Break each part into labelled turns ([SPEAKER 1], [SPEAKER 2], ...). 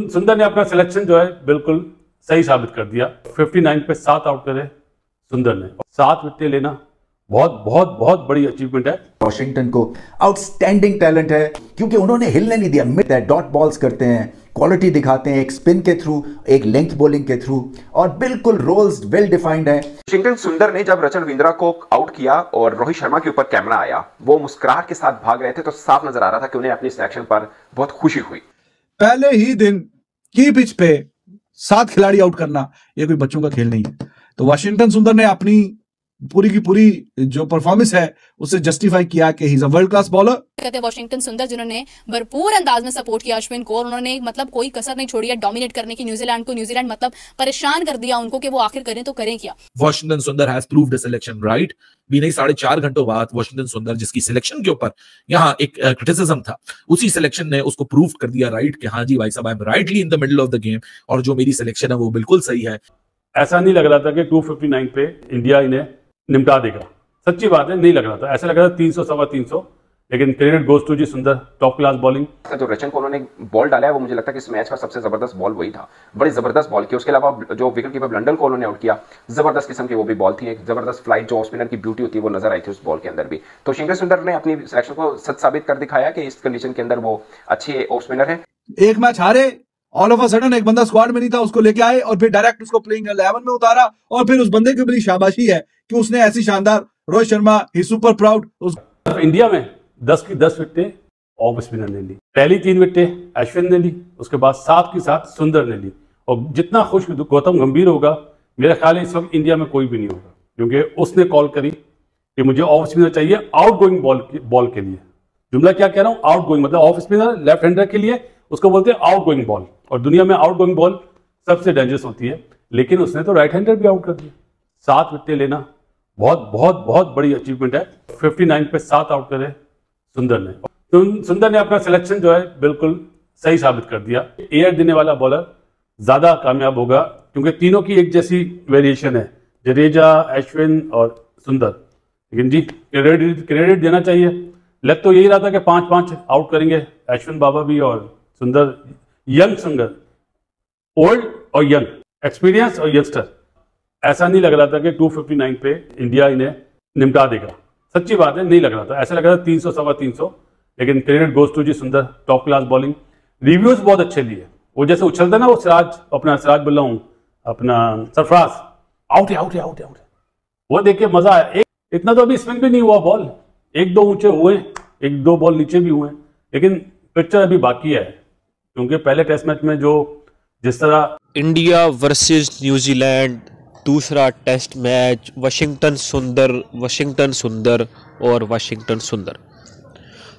[SPEAKER 1] सुंदर ने अपना सिलेक्शन जो है बिल्कुल सही साबित कर दिया। 59 पे 7 आउट करे सुंदर ने, 7 विकेट लेना बहुत बहुत बहुत बड़ी अचीवमेंट है।
[SPEAKER 2] वॉशिंगटन को आउटस्टैंडिंग टैलेंट है क्योंकि उन्होंने हिलने नहीं दिया। मिड डॉट बॉल्स करते हैं, क्वालिटी दिखाते हैं, एक स्पिन के थ्रू, एक लेंथ बॉलिंग के थ्रू, और बिल्कुल रोल्स वेल डिफाइंड है।
[SPEAKER 3] वॉशिंगटन सुंदर ने जब रविचंद्रन को आउट किया और रोहित शर्मा के ऊपर कैमरा आया, वो मुस्कुराहट के साथ भाग रहे थे, तो साफ नजर आ रहा था कि उन्हें अपनी सिलेक्शन पर बहुत खुशी हुई।
[SPEAKER 4] पहले ही दिन की पिच पे 7 खिलाड़ी आउट करना ये कोई बच्चों का खेल नहीं है। तो वॉशिंगटन सुंदर ने अपनी पूरी की पूरी जो परफॉर्मेंस है उसे जस्टिफाई किया कि he is a world class bowler.
[SPEAKER 5] कहते हैं वॉशिंगटन सुंदर जिन्होंने भरपूर अंदाज में सपोर्ट किया अश्विन को, और उन्होंने मतलब कोई कसर नहीं छोड़ी है डोमिनेट करने की न्यूजीलैंड को। न्यूजीलैंड मतलब परेशान कर दिया उनको कि वो आखिर करें तो करें क्या।
[SPEAKER 6] वॉशिंगटन सुंदर has proved the selection right. भी नहीं 4.5 घंटों बाद वॉशिंगटन सुंदर जिसकी सिलेक्शन के ऊपर यहाँ एक क्रिटिसिज्म था, उसी सिलेक्शन ने उसको प्रूव कर दिया राइट कि हाँ जी भाई साहब I am rightly in the middle of the game, और जो मेरी सिलेक्शन है वो बिल्कुल सही है।
[SPEAKER 1] ऐसा नहीं लग रहा था कि 259 पे इंडिया इन्हें निपटा देगा, सच्ची बात है नहीं लग रहा था। ऐसा लग रहा था 300 सवा 300, लेकिन क्रेडिट गोज टू जी सुंदर, टॉप क्लास बॉलिंग।
[SPEAKER 3] जो रचन को उन्होंने बॉल डाला है वो मुझे लगता है कि इस मैच का सबसे जबरदस्त बॉल वही था, बड़ी जबरदस्त बॉल की। उसके अलावा जो विकेट कीपर लंडन को उन्होंने आउट किया, जबरदस्त किस्म की वो भी बॉल थी, एक जबरदस्त फ्लाइट जो ऑफ स्पिनर की ब्यूटी होती है वो नजर आई थी उस बॉल के अंदर भी। तो वॉशिंगटन सुंदर ने अपनी सिलेक्शन को सच साबित कर दिखाया कि इस कंडीशन के अंदर वो अच्छे ऑफ स्पिनर है।
[SPEAKER 4] एक मैच हारे, ऑल ऑफ अ सडन एक बंदा स्क्वाड में नहीं था, उसको लेके आए और फिर डायरेक्ट उसको प्लेइंग 11 में उतारा, और फिर उस बंदे की बड़ी शाबाशी है कि उसने ऐसी शानदार, रोहित शर्मा ही सुपर प्राउड।
[SPEAKER 1] इंडिया में 10 की 10 विकेटें ऑफ स्पिनर ने ली, पहली 3 विकेटें अश्विन ने ली, उसके बाद 7 की 7 सुंदर ने ली। और जितना खुश गौतम गंभीर होगा, मेरा ख्याल है इस वक्त इंडिया में कोई भी नहीं होगा, क्योंकि उसने कॉल करी कि मुझे ऑफ स्पिनर चाहिए आउट गोइंग बॉल के लिए। जुमला क्या कह रहा हूँ, आउट गोइंग मतलब ऑफ स्पिनर लेफ्ट हैंडर के लिए उसको बोलते हैं आउट गोइंग बॉल, और दुनिया में आउट गोइंग बॉल सबसे डेंजरस होती है, लेकिन उसने तो राइट हैंडर भी आउट कर दिया। 7 विकेटें लेना बहुत बहुत बहुत बड़ी अचीवमेंट है। 59 पे 7 आउट करे सुंदर ने, तो सुंदर ने अपना सिलेक्शन जो है बिल्कुल सही साबित कर दिया। एयर देने वाला बॉलर ज्यादा कामयाब होगा, क्योंकि तीनों की एक जैसी वेरिएशन है, जडेजा, अश्विन और सुंदर। लेकिन जी क्रेडिट देना चाहिए। लग तो यही रहा था कि 5-5 आउट करेंगे अश्विन बाबा भी और सुंदर, यंग सुंदर, ओल्ड और यंग, एक्सपीरियंस और यंगस्टर। ऐसा नहीं लग रहा था कि 259 पे इंडिया इन्हें निपटा देगा, सच्ची बात है नहीं लग रहा था। ऐसा लग रहा था 300 सवा 300, लेकिन क्रेडिट गोज टू जी सुंदर, टॉप क्लास बॉलिंग। रिव्यूज बहुत अच्छे लिए, वो जैसे उछलता ना वो सिराज बोल रहा हूँ अपना सरफराज, आउट है आउट है आउट है आउट है, वो देख के मजा आया। इतना तो अभी स्पिन भी नहीं हुआ बॉल, 1-2 ऊंचे हुए, 1-2 बॉल नीचे भी हुए, लेकिन पिक्चर अभी बाकी है, क्योंकि पहले टेस्ट मैच में जो जिस तरह
[SPEAKER 7] इंडिया वर्सेस न्यूजीलैंड दूसरा टेस्ट मैच, वाशिंगटन सुंदर और वाशिंगटन सुंदर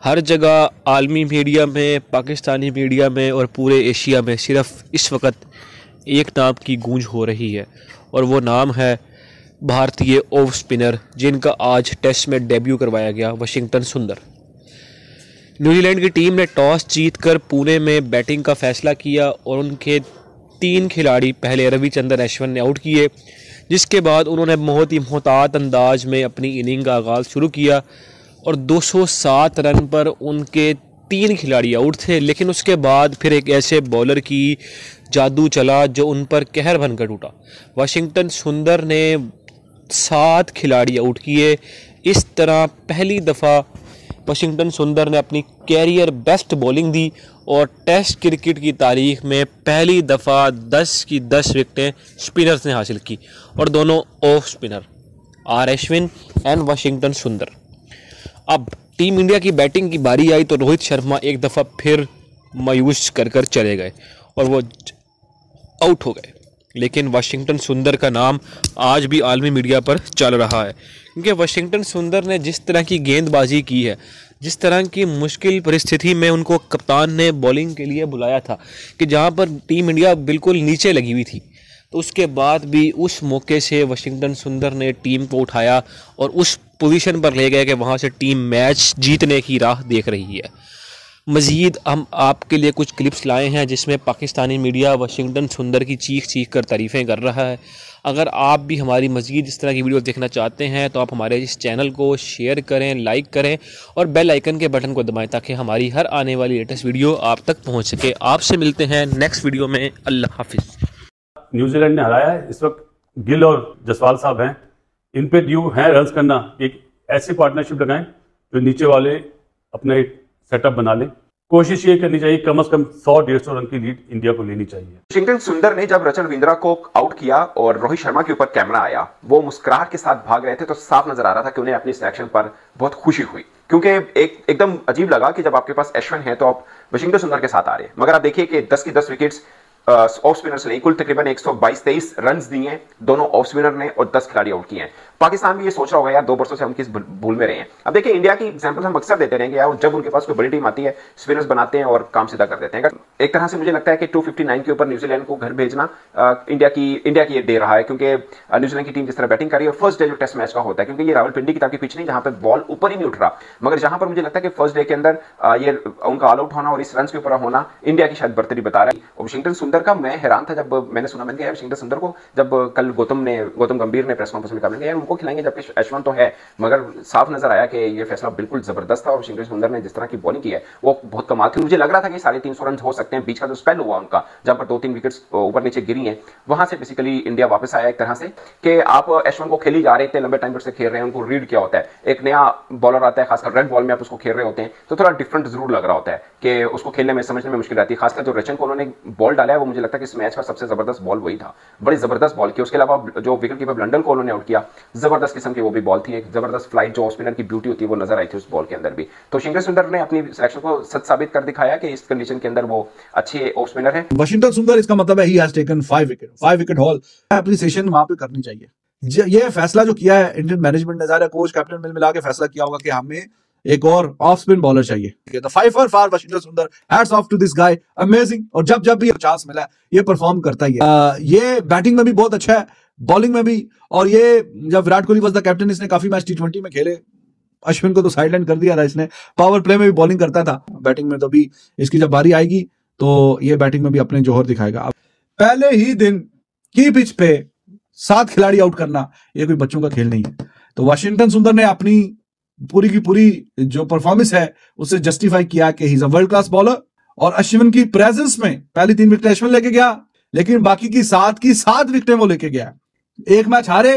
[SPEAKER 7] हर जगह आलमी मीडिया में, पाकिस्तानी मीडिया में और पूरे एशिया में सिर्फ इस वक्त एक नाम की गूंज हो रही है, और वो नाम है भारतीय ऑफ स्पिनर जिनका आज टेस्ट में डेब्यू करवाया गया, वाशिंगटन सुंदर। न्यूजीलैंड की टीम ने टॉस जीतकर पुणे में बैटिंग का फैसला किया और उनके 3 खिलाड़ी पहले रविचंद्रन अश्विन ने आउट किए, जिसके बाद उन्होंने बहुत ही मोहतात अंदाज में अपनी इनिंग का आगाज़ शुरू किया और 207 रन पर उनके 3 खिलाड़ी आउट थे। लेकिन उसके बाद फिर एक ऐसे बॉलर की जादू चला जो उन पर कहर बनकर टूटा। वाशिंगटन सुंदर ने 7 खिलाड़ी आउट किए। इस तरह पहली दफ़ा वाशिंगटन सुंदर ने अपनी कैरियर बेस्ट बॉलिंग दी और टेस्ट क्रिकेट की तारीख में पहली दफ़ा 10 की 10 विकेटें स्पिनर्स ने हासिल की, और दोनों off spinner R Ashwin and Washington सुंदर। अब टीम इंडिया की बैटिंग की बारी आई तो रोहित शर्मा एक दफ़ा फिर मायूस कर चले गए और वो आउट हो गए। लेकिन वाशिंगटन सुंदर का नाम आज भी आलमी मीडिया पर चल रहा है, क्योंकि वाशिंगटन सुंदर ने जिस तरह की गेंदबाजी की है, जिस तरह की मुश्किल परिस्थिति में उनको कप्तान ने बॉलिंग के लिए बुलाया था कि जहां पर टीम इंडिया बिल्कुल नीचे लगी हुई थी, तो उसके बाद भी उस मौके से वाशिंगटन सुंदर ने टीम को उठाया और उस पोजीशन पर ले गए कि वहां से टीम मैच जीतने की राह देख रही है। मज़ीद हम आपके लिए कुछ क्लिप्स लाए हैं जिसमें पाकिस्तानी मीडिया वाशिंगटन सुंदर की चीख कर तारीफ़ें कर रहा है। अगर आप भी हमारी मज़ीद इस तरह की वीडियो देखना चाहते हैं तो आप हमारे इस चैनल को शेयर करें, लाइक करें और बेल आइकन के बटन को दबाएं ताकि हमारी हर आने वाली लेटेस्ट वीडियो आप तक पहुंच सके। आपसे मिलते हैं नेक्स्ट वीडियो में। अल्लाह हाफिज़।
[SPEAKER 1] न्यूजीलैंड ने हराया है। इस वक्त गिल और जसवाल साहब हैं, इन पे ड्यू है रन्स करना। एक ऐसी पार्टनरशिप लगाएं जो नीचे वाले अपना एक सेटअप बना लें। कोशिश ये करनी चाहिए कम से कम 100-150 रन की लीड इंडिया को लेनी चाहिए।
[SPEAKER 3] वाशिंगटन सुंदर ने जब रचन रविंद्रा को आउट किया और रोहित शर्मा के ऊपर कैमरा आया, वो मुस्कुराहट के साथ भाग रहे थे, तो साफ नजर आ रहा था कि उन्हें अपनी सिलेक्शन पर बहुत खुशी हुई, क्योंकि एकदम अजीब लगा कि जब आपके पास अश्विन है तो आप वाशिंगटन सुंदर के साथ आ रहे हैं। मगर आप देखिए कि 10 की 10 विकेट्स ऑफ स्पिनर्स ने कुल तकरीबन 122-23 रन दिए हैं दोनों ऑफ स्पिनर ने और 10 खिलाड़ी आउट किए हैं। पाकिस्तान भी ये सोच रहा होगा यार 2 वर्षों से हम किस भूल में रहे हैं। अब देखिए इंडिया की एग्जांपल हम अक्सर देते रहेंगे यार, जब उनके पास कोई बड़ी टीम आती है स्पिनर्स बनाते हैं और काम सीधा कर देते हैं। एक तरह से मुझे लगता है कि 259 के ऊपर न्यूजीलैंड को घर भेजना इंडिया की ये डे रहा है, क्योंकि न्यूजीलैंड की टीम जिस तरह बैटिंग कर रही है, फर्स्ट डे जो टेस्ट मैच का होता है, क्योंकि ये रावलपिंडी की पिच नहीं जहां पर बॉल ऊपर ही नहीं उठ रहा, मगर जहां पर मुझे लगता है कि फर्स्ट डे के अंदर ये उनका ऑल आउट होना और इस रन के ऊपर होना इंडिया की शायद बढ़तरी बता रहा है। वाशिंगटन सुंदर का मैं हैरान था जब मैंने सुना, मैंने कहा वाशिंगटन सुंदर को जब कल गौतम गंभीर ने प्रेस कॉन्फ्रेंस में कहा यार उनको खिलाएंगे जबकि अश्विन तो है, मगर साफ नजर आया कि ये फैसला बिल्कुल जबरदस्त था और वाशिंगटन सुंदर ने जिस तरह की बॉलिंग की है वो बहुत कमाल थी। मुझे लग रहा था कि 350 रन हो सकते हैं। बीच का जो स्पेल हुआ उनका जहां पर 2-3 विकेट्स ऊपर नीचे गिरी हैं, वहां से बेसिकली इंडिया वापस आया एक तरह से कि आप अश्विन को खेली जा रहे थे, लंबे टाइम से खेल रहे हैं, उनको रीड क्या होता है, एक नया बॉलर आता है, खासकर रेड बॉल में आप उसको खेल रहे होते हैं तो थोड़ा डिफरेंट जरूर लग रहा होता है कि उसको खेलने में समझने में मुश्किल आती है। खासकर जो रचन को उन्होंने बॉल डाला है वो मुझे लगता है कि इस मैच का सबसे जबरदस्त बॉल वही था, बड़ी जबरदस्त बॉल की। उसके अलावा जो विकेट कीपर ब्लंडन को उन्होंने आउट किया, जबरदस्त किस्म की वो भी बॉल थी, एक जबरदस्त फ्लाइट जो ऑफ स्पिनर की ब्यूटी होती है वो नजर आई थी उस बॉल के अंदर भी। तो वाशिंगटन सुंदर ने अपनी सिलेक्शन को सच साबित कर दिखाया कि इस कंडीशन के अंदर वो अच्छे ऑफ स्पिनर है।
[SPEAKER 4] वाशिंगटन सुंदर इसका मतलब है he has taken 5 wicket haul. Appreciation वहां पे करनी चाहिए। ये फैसला जो किया है इंडियन मैनेजमेंट ने, ज़ाहिर है कोच कैप्टन मिला के फैसला किया होगा कि हमें एक और ऑफ स्पिन बॉलर चाहिए। तो 5 for Washington Sundar, hats off to this guy, amazing. और जब भी चांस मिला ये परफॉर्म करता ही है। ये बैटिंग में भी बहुत अच्छा है, बॉलिंग में भी। और ये जब Virat Kohli was the captain, इसने काफी मैच T20 में खेले, अश्विन को तो साइडलाइन कर दिया था इसने। पावर प्ले में भी बॉलिंग करता था, बैटिंग में तो भी इसकी जब बारी आएगी तो ये बैटिंग में भी अपने जोहर दिखाएगा। पहले ही दिन की पिच पे 7 खिलाड़ी आउट करना ये कोई बच्चों का खेल नहीं है। तो वाशिंगटन सुंदर ने अपनी पूरी की पूरी जो परफॉर्मेंस है उससे जस्टिफाई किया कि he is a world class bowler. और अश्विन की प्रेजेंस में पहली 3 विकेट अश्विन लेके गया, लेकिन बाकी की 7 की 7 विकेटें वो लेके गया। एक मैच हारे,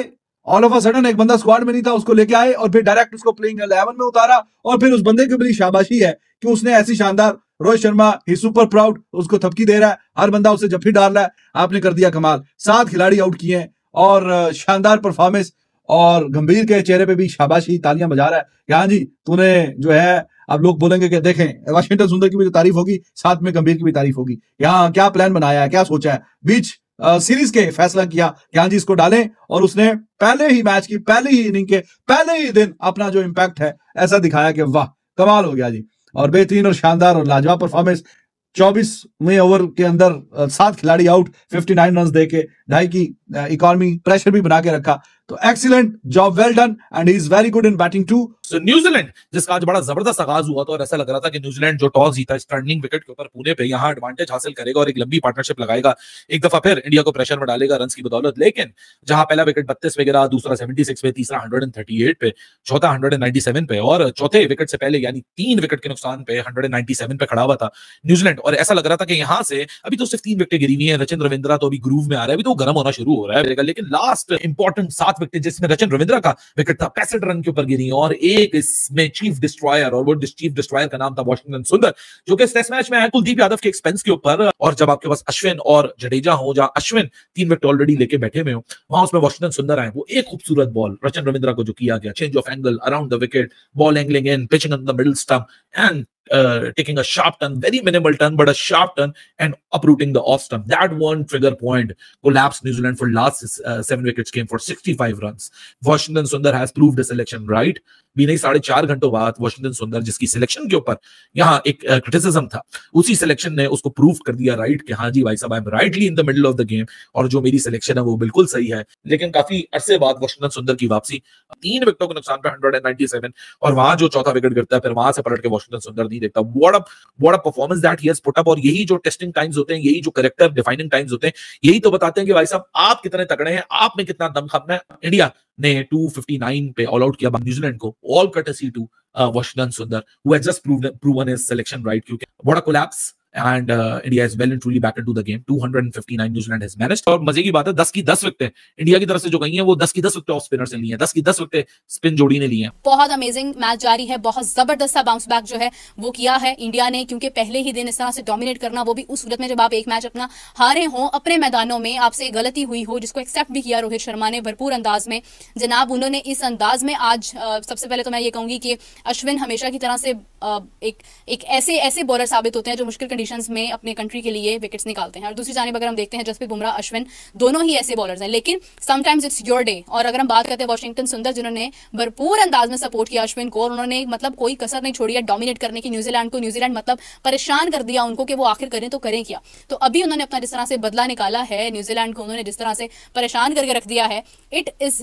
[SPEAKER 4] ऑल ऑफ अ सडन एक बंदा स्क्वाड में नहीं था, उसको लेके आए और फिर डायरेक्ट उसको प्लेइंग 11 में उतारा। और फिर उस बंदे की बड़ी शाबाशी है कि उसने ऐसी शानदार, रोहित शर्मा ही सुपर प्राउड, उसको थपकी दे रहा है, हर बंदा उसे जफ्फी डाल रहा है, आपने कर दिया कमाल। 7 खिलाड़ी आउट किए हैं और शानदार परफॉर्मेंस। और गंभीर के चेहरे पे भी शाबाशी, तालियां बजा रहा है कि हाँ जी तूने जो है, अब लोग बोलेंगे कि देखें वाशिंगटन सुंदर की भी तो तारीफ होगी, साथ में गंभीर की भी तारीफ होगी। यहाँ क्या प्लान बनाया है, क्या सोचा है, बीच सीरीज के फैसला किया कि हाँ जी इसको डालें। और उसने पहले ही मैच की पहले ही इनिंग के पहले ही दिन अपना जो इम्पैक्ट है ऐसा दिखाया कि वाह कमाल हो गया जी। और बेहतरीन और शानदार और लाजवाब परफॉर्मेंस। 24वें ओवर के अंदर 7 खिलाड़ी आउट, 59 रन देके 2.5 की इकॉनमी, प्रेशर भी बना के रखा। तो excellent job, well done, and he is very good in batting too.
[SPEAKER 6] So, New Zealand जिसका आज बड़ा जबरदस्त आगाज हुआ था और ऐसा लग रहा था कि न्यूजीलैंड जो टॉस जीता इस टर्निंग विकेट के ऊपर पुणे पे यहाँ एडवांटेज हासिल करेगा और एक लंबी पार्टनरशिप लगाएगा, एक दफा फिर इंडिया को प्रेशर में डालेगा रन की बदौलत। लेकिन जहां पहला विकेट 32 पे गिरा, दूसरा 76 पे, तीसरा 138 पे, चौथा 197 पे और चौथे विकेट से पहले यानी 3 विकेट के नुकसान पे 197 पे खड़ा हुआ था न्यूजीलैंड। और ऐसा लग रहा था कि यहाँ से अभी तो सिर्फ 3 विकेट गिरी हुई है, रचिन रविंद्रा तो अभी ग्रूव में आ रहा है, अभी तो गर्म होना शुरू हो रहा है। लेकिन लास्ट इंपॉर्टेंट 7 विकेट जिसमें रचिन रविंद्रा का विकेट था 65 रन के ऊपर गिरी और एक इसमें चीफ डिस्ट्रॉयर, और वो चीफ डिस्ट्रॉयर का नाम था वाशिंगटन सुंदर, जो कि इस टेस्ट मैच में है कुलदीप यादव के एक्सपेंस के ऊपर। और जब आपके पास अश्विन और जडेजा हो, जहां अश्विन 3 विकेट ऑलरेडी लेके बैठे हुए हो, वहां उसमें वाशिंगटन सुंदर आए, वो एक खूबसूरत बॉल रचिन रविंद्रा को जो किया गया, change of angle around the wicket, ball angling in, pitching on the middle stump and taking a sharp turn, very minimal turn, but a sharp turn and uprooting the off stump. That one trigger point collapsed New Zealand for last 7 wickets came for 65 runs. Washington Sundar has proved the selection right. भी नहीं 4.5 घंटों बाद Washington सुंदर जिसकी selection के ऊपर यहाँ एक क्रिटिसिज्म था, उसी सिलेक्शन ने उसको प्रूव कर दिया राइट कि हाँ जी भाई साहब I am rightly in the middle of the game और जो मेरी सिलेक्शन है वो बिल्कुल सही है। लेकिन काफी अरसे बाद वाशिंगटन सुंदर की वापसी, 3 विकेटों के नुकसान पे 197 और वहां जो चौथा विकेट गिरता है फिर वहां से पलट के वाशिंगटन सुंदर नहीं देखता। What a performance that he has put up. और यही जो टेस्टिंग टाइम्स होते हैं, यही जो कैरेक्टर डिफाइनिंग टाइम्स होते हैं, यही तो बताते हैं कि भाई साहब आप कितने तगड़े हैं, आप में कितना दमखम है। इंडिया ने 259 पे ऑल आउट किया न्यूजीलैंड को, all courtesy to Washington Sundar, who has just proven his selection right. What a collapse. And India is well and truly back into the game. 259 New Zealand has managed. और मजे की बात है 10 की 10 विकेटें India की तरफ से जो गई हैं वो 10 की 10 विकेटें ऑफ स्पिनर से ली हैं, 10 की 10 विकेटें स्पिन जोड़ी ने ली हैं।
[SPEAKER 5] बहुत अमेजिंग मैच जारी है, बहुत जबरदस्त सा बाउंस बैक जो है वो किया है इंडिया ने, क्योंकि पहले ही दिन इस तरह से डोमिनेट करना, वो भी उस सूरत में जब आप एक मैच अपना हारे हो अपने मैदानों में, आपसे गलती हुई हो, जिसको एक्सेप्ट भी किया रोहित शर्मा ने भरपूर अंदाज में। जनाब उन्होंने इस अंदाज में आज सबसे पहले तो मैं ये कहूंगी कि अश्विन हमेशा की तरह से एक ऐसे बॉलर साबित होते हैं जो मुश्किल कंडीशंस में अपने कंट्री के लिए विकेट्स निकालते हैं। और दूसरी जानिब अगर हम देखते हैं जसप्रीत बुमराह, अश्विन दोनों ही ऐसे बॉलर्स हैं, लेकिन समटाइम्स इट्स योर डे। और अगर हम बात करते हैं वाशिंगटन सुंदर, जिन्होंने भरपूर अंदाज में सपोर्ट किया अश्विन को, और उन्होंने मतलब कोई कसर नहीं छोड़ी है डोमिनेट करने की न्यूजीलैंड को। न्यूजीलैंड मतलब परेशान कर दिया उनको कि वो आखिर करें तो करें क्या। तो अभी उन्होंने अपना जिस तरह से बदला निकाला है न्यूजीलैंड को, उन्होंने जिस तरह से परेशान करके रख दिया है, इट इज